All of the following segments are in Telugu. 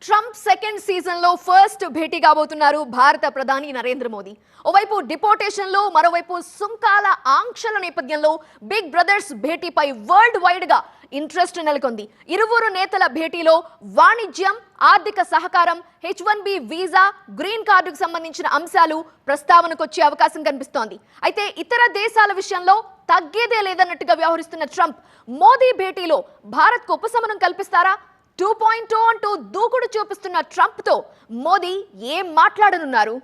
ట్రంప్ సెకండ్ సీజన్ లో ఫస్ట్ భేటీ కాబోతున్నారు భారత ప్రధాని నరేంద్ర మోదీ. ఓవైపు డిపోర్టేషన్ లో, మరోవైపు సుంకాల ఆంక్షల నేపథ్యంలో బిగ్ బ్రదర్స్ భేటీపై వరల్డ్ వైడ్ గా ఇంట్రెస్ట్ నెలకొంది. ఇరువురు నేతల భేటీలో వాణిజ్యం, ఆర్థిక సహకారం, H1B వీసా, గ్రీన్ కార్డుకు సంబంధించిన అంశాలు ప్రస్తావనకు వచ్చే అవకాశం కనిపిస్తోంది. అయితే ఇతర దేశాల విషయంలో తగ్గేదే లేదన్నట్టుగా వ్యవహరిస్తున్న ట్రంప్ మోదీ భేటీలో భారత్ కు ఉపశమనం కల్పిస్తారా? 2.0 అంటూ దూకుడు చూపిస్తున్న ట్రంప్ తో మోదీ ఏం మాట్లాడనున్నారు?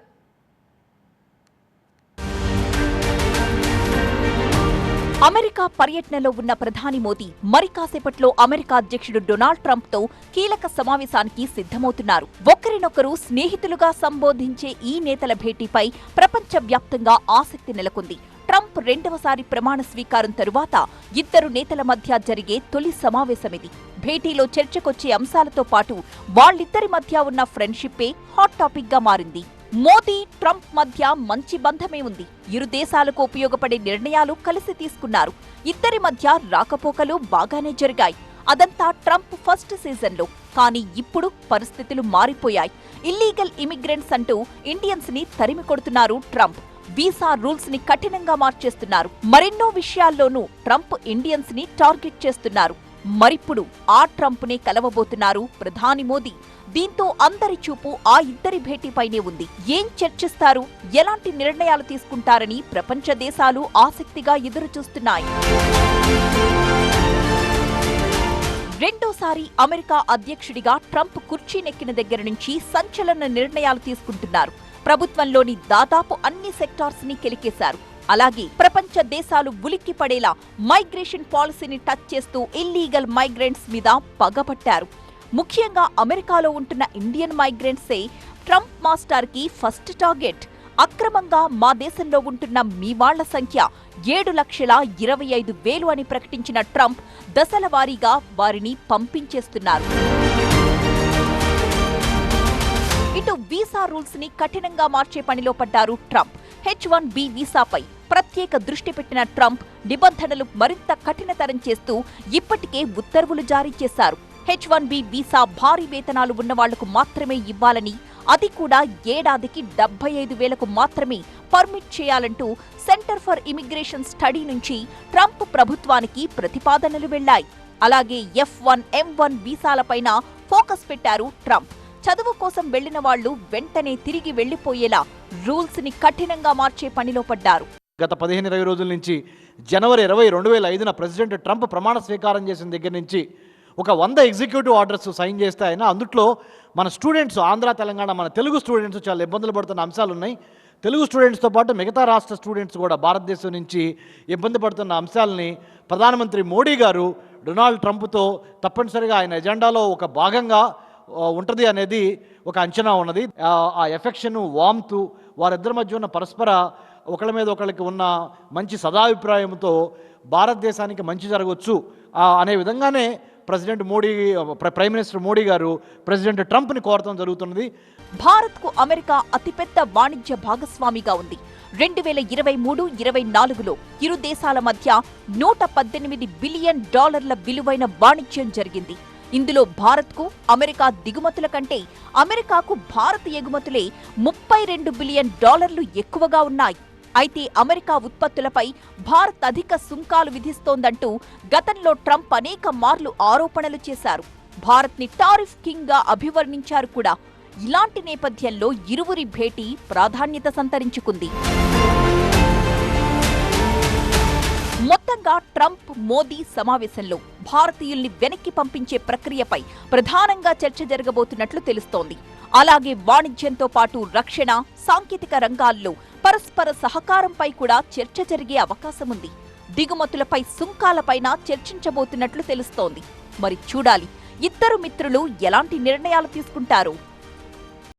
అమెరికా పర్యటనలో ఉన్న ప్రధాని మోదీ మరి కాసేపట్లో అమెరికా అధ్యక్షుడు డొనాల్డ్ ట్రంప్ తో కీలక సమావేశానికి సిద్ధమవుతున్నారు. ఒకరినొకరు స్నేహితులుగా సంబోధించే ఈ నేతల భేటీపై ప్రపంచవ్యాప్తంగా ఆసక్తి నెలకొంది. ట్రంప్ రెండవసారి ప్రమాణ స్వీకారం తరువాత ఇద్దరు నేతల మధ్య జరిగే తొలి సమావేశమిది. భేటీలో చర్చకొచ్చే అంశాలతో పాటు వాళ్ళిద్దరి మధ్య ఉన్న ఫ్రెండ్షిప్పే హాట్ టాపిక్ గా మారింది. మోదీ, ట్రంప్ మధ్య మంచి బంధమే ఉంది. ఇరు దేశాలకు ఉపయోగపడే నిర్ణయాలు కలిసి తీసుకున్నారు. ఇద్దరి మధ్య రాకపోకలు బాగానే జరిగాయి. అదంతా ట్రంప్ ఫస్ట్ సీజన్లో. కానీ ఇప్పుడు పరిస్థితులు మారిపోయాయి. ఇల్లీగల్ ఇమిగ్రెంట్స్ అంటూ ఇండియన్స్ ని తరిమి కొడుతున్నారు ట్రంప్. వీసా రూల్స్ ని కఠినంగా మార్చేస్తున్నారు. మరెన్నో విషయాల్లోనూ ట్రంప్ ఇండియన్స్ ని టార్గెట్ చేస్తున్నారు. మరిప్పుడు ఆ ట్రంప్ నే కలవబోతున్నారు ప్రధాని మోదీ. దీంతో అందరి చూపు ఆ ఇద్దరి భేటీపైనే ఉంది. ఏం చర్చిస్తారు, ఎలాంటి నిర్ణయాలు తీసుకుంటారని ప్రపంచ దేశాలు ఆసక్తిగా ఎదురుచూస్తున్నాయి. రెండోసారి అమెరికా అధ్యక్షుడిగా ట్రంప్ కుర్చీనెక్కిన దగ్గర నుంచి సంచలన నిర్ణయాలు తీసుకుంటున్నారు. ప్రభుత్వంలోని దాదాపు అన్ని సెక్టార్స్ ని కెలికేశారు. అలాగే ప్రపంచ దేశాలు ఉలిక్కి పడేలా మైగ్రేషన్ పాలసీని టచ్ చేస్తూ ఇల్లీగల్ మైగ్రెంట్స్ మీద పగపట్టారు. ముఖ్యంగా అమెరికాలో ఉంటున్న ఇండియన్ మైగ్రెంట్సే ట్రంప్ మాస్టర్ కి ఫస్ట్ టార్గెట్. అక్రమంగా మా దేశంలో ఉంటున్న మీ వాళ్ల సంఖ్య 7,25,000 అని ప్రకటించిన ట్రంప్ దశల వారీగా వారిని పంపించేస్తున్నారు. ఇటు వీసా రూల్స్ ని కఠినంగా మార్చే పనిలో పడ్డారు ట్రంప్. H1B వీసాపై ప్రత్యేక దృష్టి పెట్టిన ట్రంప్ నిబంధనలు మరింత కఠినతరం చేస్తూ ఇప్పటికే ఉత్తర్వులు జారీ చేశారు. H1B వీసా భారీ వేతనాలు ఉన్న వాళ్లకు మాత్రమే ఇవ్వాలని, అది కూడా ఏడాదికి 75,000కు మాత్రమే పర్మిట్ చేయాలంటూ సెంటర్ ఫర్ ఇమిగ్రేషన్ స్టడీ నుంచి ట్రంప్ ప్రభుత్వానికి ప్రతిపాదనలు వెళ్లాయి. అలాగే F1, M1 వీసాలపైన ఫోకస్ పెట్టారు ట్రంప్. చదువు కోసం వెళ్లిన వాళ్లు వెంటనే తిరిగి వెళ్లిపోయేలా రూల్స్ ని కఠినంగా మార్చే పనిలో పడ్డారు. గత 15-20 రోజుల నుంచి జనవరి 20, 2005న ప్రెసిడెంట్ ట్రంప్ ప్రమాణ స్వీకారం చేసిన దగ్గర నుంచి ఒక 100 ఎగ్జిక్యూటివ్ ఆర్డర్స్ సైన్ చేస్తే ఆయన అందులో మన స్టూడెంట్స్, ఆంధ్ర, తెలంగాణ, మన తెలుగు స్టూడెంట్స్ చాలా ఇబ్బందులు పడుతున్న అంశాలు ఉన్నాయి. తెలుగు స్టూడెంట్స్తో పాటు మిగతా రాష్ట్ర స్టూడెంట్స్ కూడా భారతదేశం నుంచి ఇబ్బంది పడుతున్న అంశాలని ప్రధానమంత్రి మోడీ గారు డొనాల్డ్ ట్రంప్తో తప్పనిసరిగా ఆయన ఎజెండాలో ఒక భాగంగా ఉంటుంది అనేది ఒక అంచనా ఉన్నది. ఆ ఎఫెక్షన్, వామ్తు, వారిద్దరి మధ్య ఉన్న పరస్పర ఒకళ్ళ మీద ఒకళ్ళకి ఉన్న మంచి సదాభిప్రాయంతో భారతదేశానికి మంచి జరగవచ్చు అనే విధంగానే ప్రైమ్ మినిస్టర్ మోడీ గారు ప్రెసిడెంట్ ట్రంప్ని కోరటం జరుగుతున్నది. భారత్కు అమెరికా అతిపెద్ద వాణిజ్య భాగస్వామిగా ఉంది. 2023-24లో ఇరు దేశాల మధ్య $118 బిలియన్ విలువైన వాణిజ్యం జరిగింది. ఇందులో భారత్కు అమెరికా దిగుమతుల కంటే అమెరికాకు భారత్ ఎగుమతులే $32 బిలియన్ ఎక్కువగా ఉన్నాయి. అయితే అమెరికా ఉత్పత్తులపై భారత్ అధిక సుంకాలు విధిస్తోందంటూ గతంలో ట్రంప్ అనేక మార్లు ఆరోపణలు చేశారు. భారత్ ని టారిఫ్ కింగ్ గా అభివర్ణించారు కూడా. ఇలాంటి నేపథ్యంలో ఇరువురి భేటీ ప్రాధాన్యత సంతరించుకుంది. మొత్తంగా ట్రంప్, మోదీ సమావేశంలో భారతీయుల్ని వెనక్కి పంపించే ప్రక్రియపై ప్రధానంగా చర్చ జరగబోతున్నట్లు తెలుస్తోంది. అలాగే వాణిజ్యంతో పాటు రక్షణ, సాంకేతిక రంగాల్లో పరస్పర సహకారంపై కూడా చర్చ జరిగే అవకాశముంది. దిగుమతులపై సుంకాలపైన చర్చించబోతున్నట్లు తెలుస్తోంది. మరి చూడాలి ఇద్దరు మిత్రులు ఎలాంటి నిర్ణయాలు తీసుకుంటారో.